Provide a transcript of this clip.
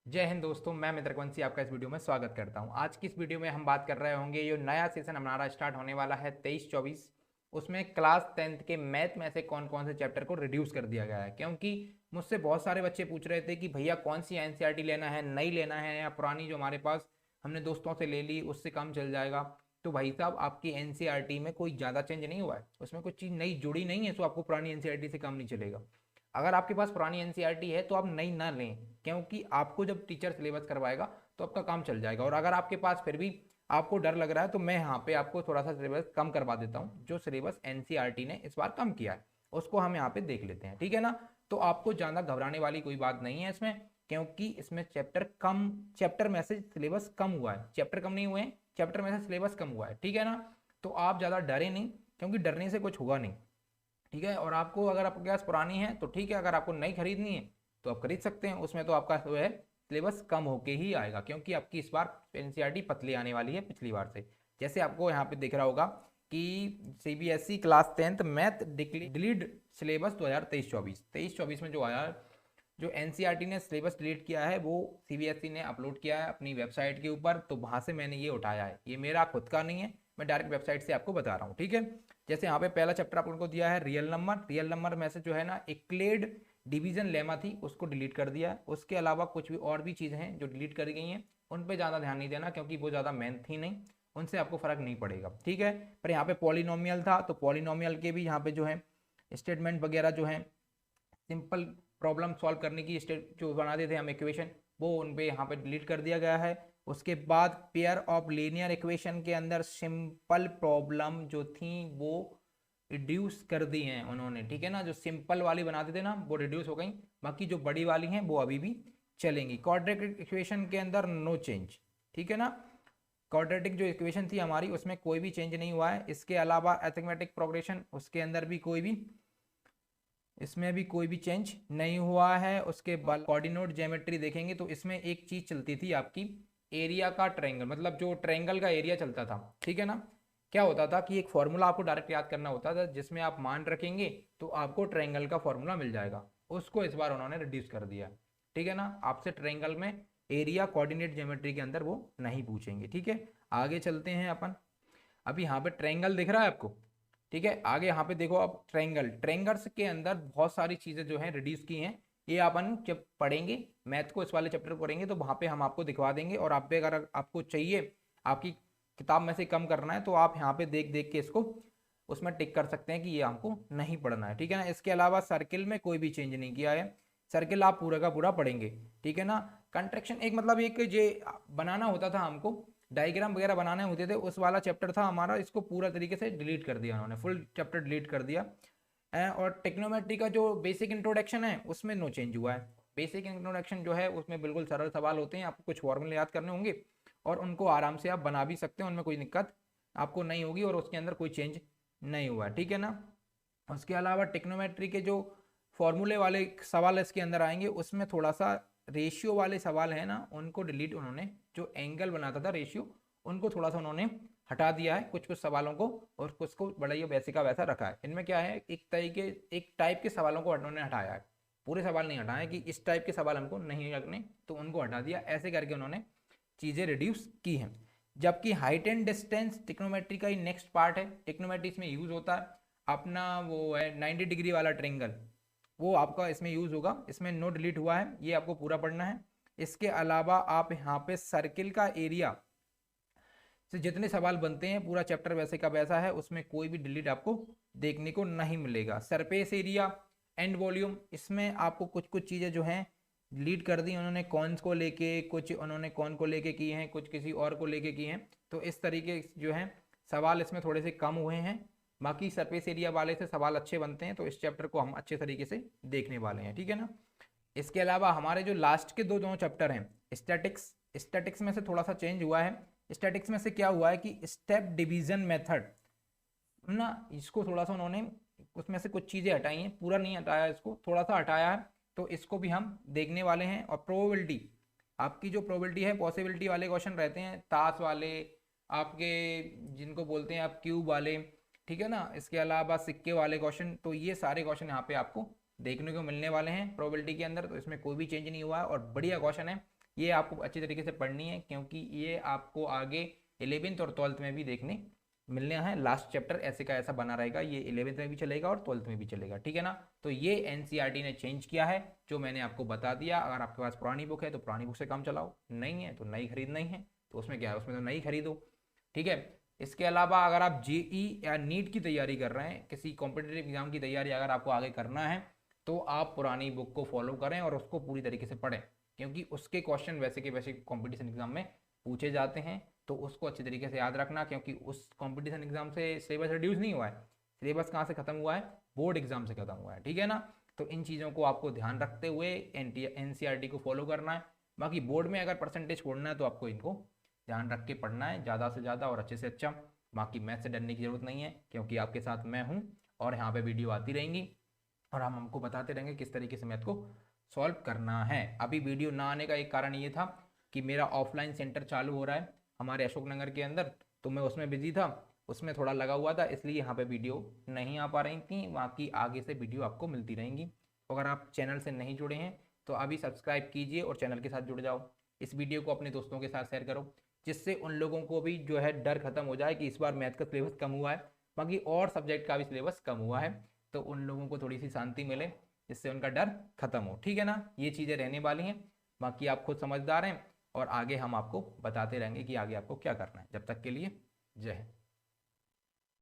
जय हिंद दोस्तों, मैं मित्र वंशी आपका इस वीडियो में स्वागत करता हूं। आज की इस वीडियो में हम बात कर रहे होंगे जो नया सेशन हमारा स्टार्ट होने वाला है 23-24, उसमें क्लास 10th के मैथ में से कौन कौन से चैप्टर को रिड्यूस कर दिया गया है। क्योंकि मुझसे बहुत सारे बच्चे पूछ रहे थे कि भैया कौन सी एनसीईआरटी लेना है, नई लेना है या पुरानी जो हमारे पास हमने दोस्तों से ले ली उससे कम चल जाएगा। तो भाई साहब, आपकी एनसीईआरटी में कोई ज़्यादा चेंज नहीं हुआ है, उसमें कुछ चीज़ नई जुड़ी नहीं है, तो आपको पुरानी एनसीईआरटी से कम नहीं चलेगा। अगर आपके पास पुरानी एनसीईआरटी है तो आप नई ना लें, क्योंकि आपको जब टीचर सिलेबस करवाएगा तो आपका काम चल जाएगा। और अगर आपके पास फिर भी आपको डर लग रहा है तो मैं यहाँ पे आपको थोड़ा सा सिलेबस कम करवा देता हूँ। जो सिलेबस एनसीईआरटी ने इस बार कम किया है उसको हम यहाँ पे देख लेते हैं, ठीक है ना। तो आपको ज़्यादा घबराने वाली कोई बात नहीं है इसमें, क्योंकि इसमें चैप्टर में से सिलेबस कम हुआ है। चैप्टर कम नहीं हुए हैं, चैप्टर में से सिलेबस कम हुआ है, ठीक है ना। तो आप ज़्यादा डरे नहीं, क्योंकि डरने से कुछ होगा नहीं, ठीक है। और आपको अगर आपके पास पुरानी है तो ठीक है, अगर आपको नई खरीदनी है तो आप खरीद सकते हैं। उसमें तो आपका जो है सिलेबस कम होके ही आएगा, क्योंकि आपकी इस बार एनसीईआरटी पतली आने वाली है पिछली बार से। जैसे आपको यहाँ पे दिख रहा होगा कि CBSE class 10th math delete syllabus 2023-24 में जो आया, जो एनसीईआरटी ने सिलेबस डिलीट किया है वो सीबीएसई ने अपलोड किया है अपनी वेबसाइट के ऊपर। तो वहाँ से मैंने ये उठाया है, ये मेरा खुद का नहीं है, मैं डायरेक्ट वेबसाइट से आपको बता रहा हूँ, ठीक है। जैसे यहाँ पे पहला चैप्टर आप उनको दिया है रियल नंबर में से जो है ना इक्लेड डिवीजन लेमा थी उसको डिलीट कर दिया है। उसके अलावा कुछ भी और भी चीज़ें हैं जो डिलीट करी गई हैं, उन पर ज़्यादा ध्यान नहीं देना, क्योंकि वो ज़्यादा मेन थी नहीं, उनसे आपको फर्क नहीं पड़ेगा, ठीक है। पर यहाँ पे पॉलिनोमियल था तो पॉलिनोमियल के भी यहाँ पे जो है स्टेटमेंट वगैरह जो है, सिंपल प्रॉब्लम सॉल्व करने की स्टेट जो बनाते थे हम इक्वेशन, वो उन पे यहाँ पे डिलीट कर दिया गया है। उसके बाद पेयर ऑफ लीनियर इक्वेशन के अंदर सिंपल प्रॉब्लम जो थी वो रिड्यूस कर दी हैं उन्होंने, ठीक है ना। जो सिंपल वाली बनाते थे ना वो रिड्यूस हो गई, बाकी जो बड़ी वाली हैं वो अभी भी चलेंगी। क्वाड्रेटिक इक्वेशन के अंदर नो चेंज, ठीक है ना। क्वाड्रेटिक जो इक्वेशन थी हमारी उसमें कोई भी चेंज नहीं हुआ है। इसके अलावा अरिथमेटिक प्रोग्रेशन उसके अंदर भी कोई भी, इसमें भी कोई भी चेंज नहीं हुआ है। उसके बाद कोऑर्डिनेट ज्योमेट्री देखेंगे तो इसमें एक चीज चलती थी आपकी, एरिया का ट्रायंगल, मतलब जो ट्रायंगल का एरिया चलता था, ठीक है ना। क्या होता था कि एक फॉर्मूला आपको डायरेक्ट याद करना होता था, जिसमें आप मान रखेंगे तो आपको ट्रायंगल का फॉर्मूला मिल जाएगा। उसको इस बार उन्होंने रिड्यूस कर दिया, ठीक है ना। आपसे ट्रायंगल में एरिया कोऑर्डिनेट ज्योमेट्री के अंदर वो नहीं पूछेंगे, ठीक है। आगे चलते हैं अपन। अभी यहाँ पे ट्रायंगल दिख रहा है आपको, ठीक है। आगे यहाँ पे देखो, अब ट्रायंगल्स के अंदर बहुत सारी चीज़ें जो हैं रिड्यूस की हैं। ये अपन जब पढ़ेंगे मैथ को, इस वाले चैप्टर को पढ़ेंगे तो वहाँ पे हम आपको दिखवा देंगे। और आप पे अगर आपको चाहिए आपकी किताब में से कम करना है तो आप यहाँ पे देख देख के इसको उसमें टिक कर सकते हैं कि ये हमको नहीं पढ़ना है, ठीक है ना। इसके अलावा सर्किल में कोई भी चेंज नहीं किया है, सर्किल आप पूरा का पूरा पढ़ेंगे, ठीक है ना। कंट्रैक्शन एक मतलब एक जे बनाना होता था हमको, डायग्राम वगैरह बनाने होते थे, उस वाला चैप्टर था हमारा, इसको पूरा तरीके से डिलीट कर दिया उन्होंने, फुल चैप्टर डिलीट कर दिया। और टेक्नोमेट्री का जो बेसिक इंट्रोडक्शन है उसमें नो चेंज हुआ है। बेसिक इंट्रोडक्शन जो है उसमें बिल्कुल सरल सवाल होते हैं, आपको कुछ फॉर्मूले याद करने होंगे और उनको आराम से आप बना भी सकते हैं, उनमें कोई दिक्कत आपको नहीं होगी और उसके अंदर कोई चेंज नहीं हुआ, ठीक है ना। उसके अलावा टेक्नोमेट्री के जो फॉर्मूले वाले सवाल इसके अंदर आएंगे उसमें थोड़ा सा रेशियो वाले सवाल है ना, उनको डिलीट उन्होंने, जो एंगल बनाता था रेशियो, उनको थोड़ा सा उन्होंने हटा दिया है कुछ कुछ सवालों को, और कुछ को बड़ा ही वैसे का वैसा रखा है। इनमें क्या है, एक टाइप के सवालों को उन्होंने हटाया है, पूरे सवाल नहीं हटाए कि इस टाइप के सवाल हमको नहीं रखने तो उनको हटा दिया, ऐसे करके उन्होंने चीज़ें रिड्यूस की हैं। जबकि हाइट एंड डिस्टेंस टिक्नोमेट्री का ही नेक्स्ट पार्ट है। टिक्नोमेट्री इसमें यूज़ होता है अपना वो है 90 डिग्री वाला ट्रेंगल, वो आपका इसमें यूज़ होगा, इसमें नो डिलीट हुआ है, ये आपको पूरा पढ़ना है। इसके अलावा आप यहाँ पे सर्किल का एरिया से जितने सवाल बनते हैं पूरा चैप्टर वैसे का वैसा है, उसमें कोई भी डिलीट आपको देखने को नहीं मिलेगा। सरफेस एरिया एंड वॉल्यूम, इसमें आपको कुछ कुछ चीज़ें जो हैं डिलीट कर दी उन्होंने, कॉन्स को लेके, कुछ उन्होंने कॉन को लेके किए हैं, कुछ किसी और को लेके किए हैं। तो इस तरीके जो हैं सवाल इसमें थोड़े से कम हुए हैं, बाकी सरफेस एरिया वाले से सवाल अच्छे बनते हैं, तो इस चैप्टर को हम अच्छे तरीके से देखने वाले हैं, ठीक है ना। इसके अलावा हमारे जो लास्ट के दो चैप्टर हैं स्टैटिक्स में से थोड़ा सा चेंज हुआ है। स्टैटिक्स में से क्या हुआ है कि स्टेप डिवीजन मेथड ना, इसको थोड़ा सा उन्होंने उसमें से कुछ चीज़ें हटाई हैं, पूरा नहीं हटाया, इसको थोड़ा सा हटाया है, तो इसको भी हम देखने वाले हैं। और प्रोबेबिलिटी, आपकी जो प्रोबेबिलिटी है, पॉसिबिलिटी वाले क्वेश्चन रहते हैं, ताश वाले आपके, जिनको बोलते हैं आप क्यूब वाले, ठीक है ना। इसके अलावा सिक्के वाले क्वेश्चन, तो ये सारे क्वेश्चन यहाँ पे आपको देखने को मिलने वाले हैं प्रोबेबिलिटी के अंदर, तो इसमें कोई भी चेंज नहीं हुआ है और बढ़िया क्वेश्चन है। ये आपको अच्छी तरीके से पढ़नी है क्योंकि ये आपको आगे 11th और 12th में भी देखने मिलने हैं। लास्ट चैप्टर ऐसे का ऐसा बना रहेगा, ये 11th में भी चलेगा और 12th में भी चलेगा, ठीक है ना। तो ये एनसीईआरटी ने चेंज किया है, जो मैंने आपको बता दिया। अगर आपके पास पुरानी बुक है तो पुरानी बुक से काम चलाओ, नहीं है तो नई खरीदना ही है, तो उसमें क्या है, उसमें तो नई खरीदो, ठीक है। इसके अलावा अगर आप जेई या नीट की तैयारी कर रहे हैं, किसी कॉम्पिटिटिव एग्जाम की तैयारी अगर आपको आगे करना है, तो आप पुरानी बुक को फॉलो करें और उसको पूरी तरीके से पढ़ें, क्योंकि उसके क्वेश्चन वैसे के वैसे कॉम्पिटिशन एग्जाम में पूछे जाते हैं। तो उसको अच्छी तरीके से याद रखना, क्योंकि उस कॉम्पिटिशन एग्जाम से सिलेबस रिड्यूस नहीं हुआ है। सिलेबस कहाँ से खत्म हुआ है, बोर्ड एग्जाम से खत्म हुआ है, ठीक है ना। तो इन चीज़ों को आपको ध्यान रखते हुए एनसीईआरटी को फॉलो करना है। बाकी बोर्ड में अगर परसेंटेज छोड़ना है तो आपको इनको ध्यान रख के पढ़ना है ज़्यादा से ज़्यादा और अच्छे से अच्छा। बाकी मैथ से डरने की जरूरत नहीं है, क्योंकि आपके साथ मैं हूँ और यहाँ पे वीडियो आती रहेंगी और हम हमको बताते रहेंगे किस तरीके से मैथ को सॉल्व करना है। अभी वीडियो ना आने का एक कारण ये था कि मेरा ऑफलाइन सेंटर चालू हो रहा है हमारे अशोकनगर के अंदर, तो मैं उसमें बिजी था, उसमें थोड़ा लगा हुआ था, इसलिए यहाँ पे वीडियो नहीं आ पा रही थी। बाकी आगे से वीडियो आपको मिलती रहेंगी। अगर आप चैनल से नहीं जुड़े हैं तो अभी सब्सक्राइब कीजिए और चैनल के साथ जुड़ जाओ। इस वीडियो को अपने दोस्तों के साथ शेयर करो, जिससे उन लोगों को भी जो है डर खत्म हो जाए कि इस बार मैथ का सिलेबस कम हुआ है, बाकी और सब्जेक्ट का भी सिलेबस कम हुआ है, तो उन लोगों को थोड़ी सी शांति मिले, जिससे उनका डर खत्म हो, ठीक है ना। ये चीज़ें रहने वाली हैं। बाकी आप खुद समझदार हैं और आगे हम आपको बताते रहेंगे कि आगे आपको क्या करना है। जब तक के लिए जय हिंद।